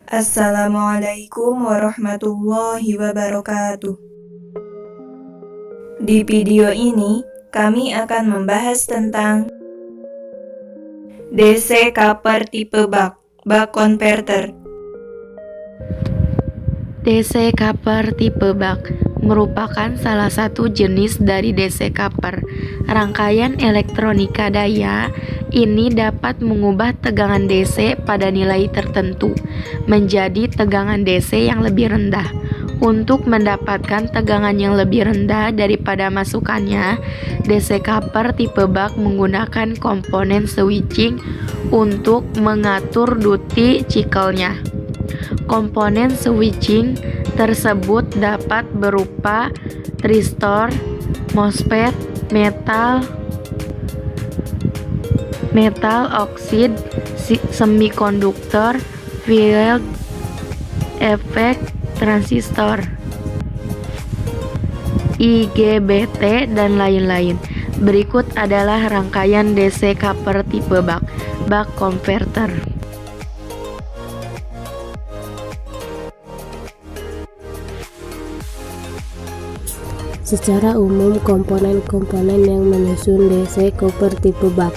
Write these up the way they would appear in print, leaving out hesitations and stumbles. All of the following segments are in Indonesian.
Assalamualaikum warahmatullahi wabarakatuh. Di video ini, kami akan membahas tentang DC Copper tipe buck converter. DC Copper tipe buck merupakan salah satu jenis dari DC Copper. Rangkaian elektronika daya ini dapat mengubah tegangan DC pada nilai tertentu menjadi tegangan DC yang lebih rendah. Untuk mendapatkan tegangan yang lebih rendah daripada masukannya, DC Copper tipe buck menggunakan komponen switching untuk mengatur duty cycle-nya. Komponen switching tersebut dapat berupa tristor, MOSFET, metal oxide, semikonduktor, field effect transistor, IGBT, dan lain-lain. Berikut adalah rangkaian DC Copper tipe buck converter. Secara umum, komponen-komponen yang menyusun DC Copper tipe buck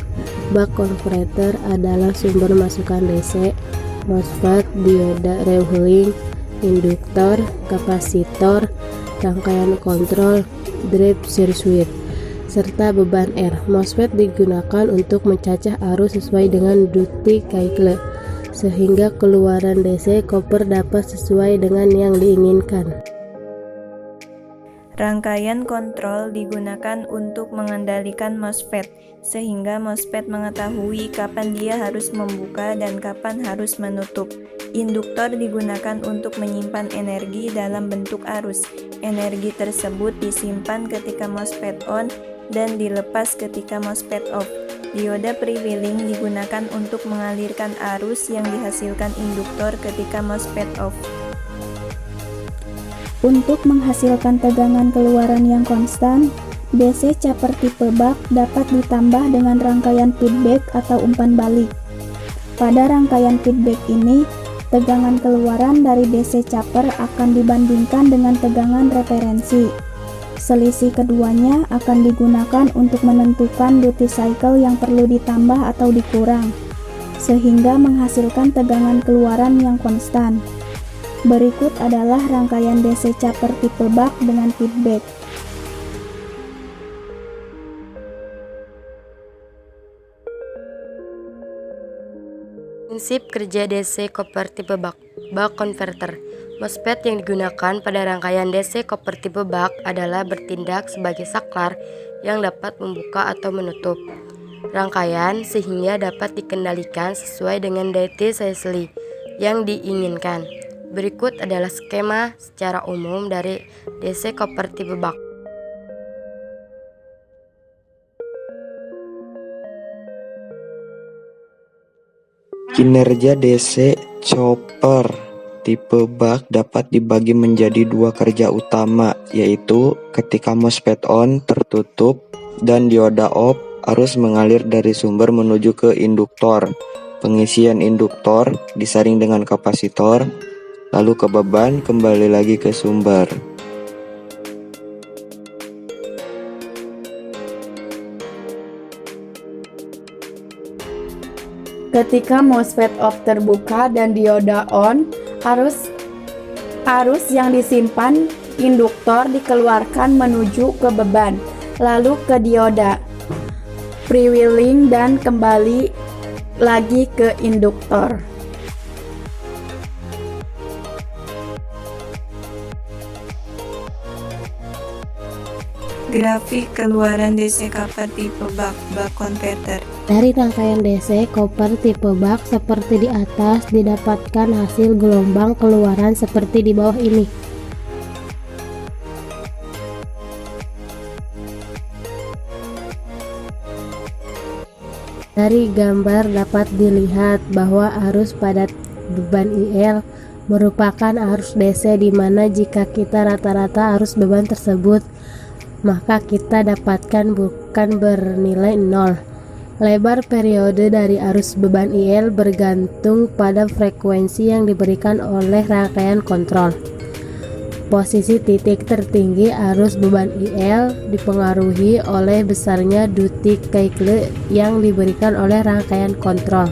converter adalah sumber masukan DC, MOSFET, dioda rehuling, induktor, kapasitor, rangkaian kontrol, drive circuit, serta beban R. MOSFET digunakan untuk mencacah arus sesuai dengan duty cycle, sehingga keluaran DC Copper dapat sesuai dengan yang diinginkan. Rangkaian kontrol digunakan untuk mengendalikan MOSFET, sehingga MOSFET mengetahui kapan dia harus membuka dan kapan harus menutup. Induktor digunakan untuk menyimpan energi dalam bentuk arus. Energi tersebut disimpan ketika MOSFET on dan dilepas ketika MOSFET off. Dioda freewheeling digunakan untuk mengalirkan arus yang dihasilkan induktor ketika MOSFET off. Untuk menghasilkan tegangan keluaran yang konstan, DC Copper tipe buck dapat ditambah dengan rangkaian feedback atau umpan balik. Pada rangkaian feedback ini, tegangan keluaran dari DC Copper akan dibandingkan dengan tegangan referensi. Selisih keduanya akan digunakan untuk menentukan duty cycle yang perlu ditambah atau dikurang, sehingga menghasilkan tegangan keluaran yang konstan. Berikut adalah rangkaian DC Copper tipe buck dengan feedback. Prinsip kerja DC Copper tipe buck converter. MOSFET yang digunakan pada rangkaian DC Copper tipe buck adalah bertindak sebagai saklar yang dapat membuka atau menutup rangkaian sehingga dapat dikendalikan sesuai dengan duty cycle yang diinginkan. Berikut adalah skema secara umum dari DC Copper tipe buck. Kinerja DC Copper tipe buck dapat dibagi menjadi dua kerja utama, yaitu ketika MOSFET on tertutup dan dioda off, arus mengalir dari sumber menuju ke induktor. Pengisian induktor disaring dengan kapasitor, lalu ke beban, kembali lagi ke sumber. Ketika MOSFET off terbuka dan dioda on, arus yang disimpan induktor dikeluarkan menuju ke beban, lalu ke dioda freewheeling dan kembali lagi ke induktor. Grafik keluaran DC Copper tipe buck converter. Dari rangkaian DC Copper tipe buck seperti di atas didapatkan hasil gelombang keluaran seperti di bawah ini. Dari gambar dapat dilihat bahwa arus pada beban IL merupakan arus DC, di mana jika kita rata-rata arus beban tersebut, maka kita dapatkan bukan bernilai 0. Lebar periode dari arus beban IL bergantung pada frekuensi yang diberikan oleh rangkaian kontrol. Posisi titik tertinggi arus beban IL dipengaruhi oleh besarnya duty cycle yang diberikan oleh rangkaian kontrol.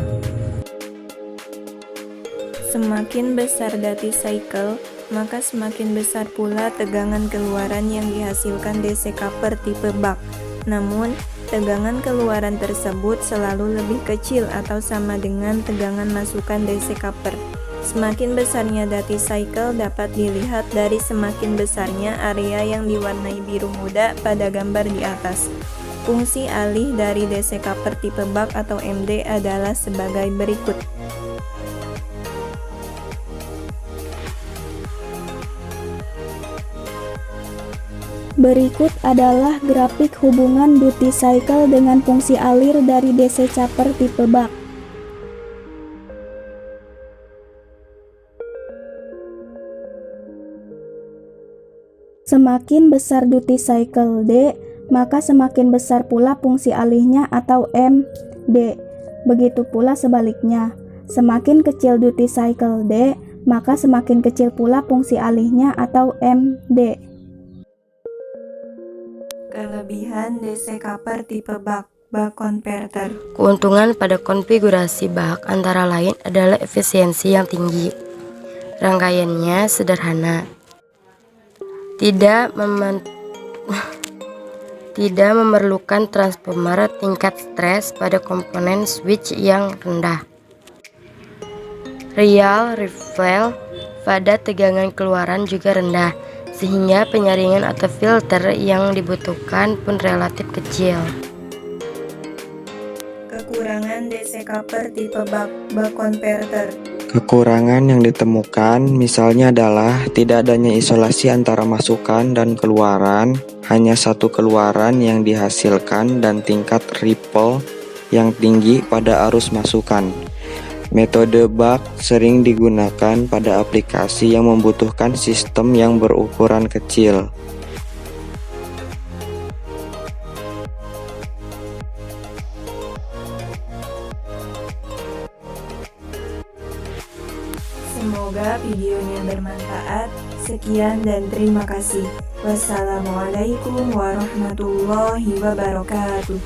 Semakin besar duty cycle, maka semakin besar pula tegangan keluaran yang dihasilkan DC coupler tipe buck. Namun, tegangan keluaran tersebut selalu lebih kecil atau sama dengan tegangan masukan DC coupler. Semakin besarnya duty cycle dapat dilihat dari semakin besarnya area yang diwarnai biru muda pada gambar di atas. Fungsi alih dari DC coupler tipe buck atau MD adalah sebagai berikut. Berikut adalah grafik hubungan duty cycle dengan fungsi alir dari DC coupler tipe buck. Semakin besar duty cycle D, maka semakin besar pula fungsi alihnya atau MD. Begitu pula sebaliknya, semakin kecil duty cycle D, maka semakin kecil pula fungsi alihnya atau MD. Kelebihan DC coupler tipe buck converter. Keuntungan pada konfigurasi buck antara lain adalah efisiensi yang tinggi. Rangkaiannya sederhana. Tidak memerlukan transformer tingkat stres pada komponen switch yang rendah. Real ripple pada tegangan keluaran juga rendah, sehingga penyaringan atau filter yang dibutuhkan pun relatif kecil. Kekurangan DC coupler tipe buck converter. Kekurangan yang ditemukan misalnya adalah tidak adanya isolasi antara masukan dan keluaran, hanya satu keluaran yang dihasilkan dan tingkat ripple yang tinggi pada arus masukan. Metode buck sering digunakan pada aplikasi yang membutuhkan sistem yang berukuran kecil. Semoga videonya bermanfaat. Sekian dan terima kasih. Wassalamualaikum warahmatullahi wabarakatuh.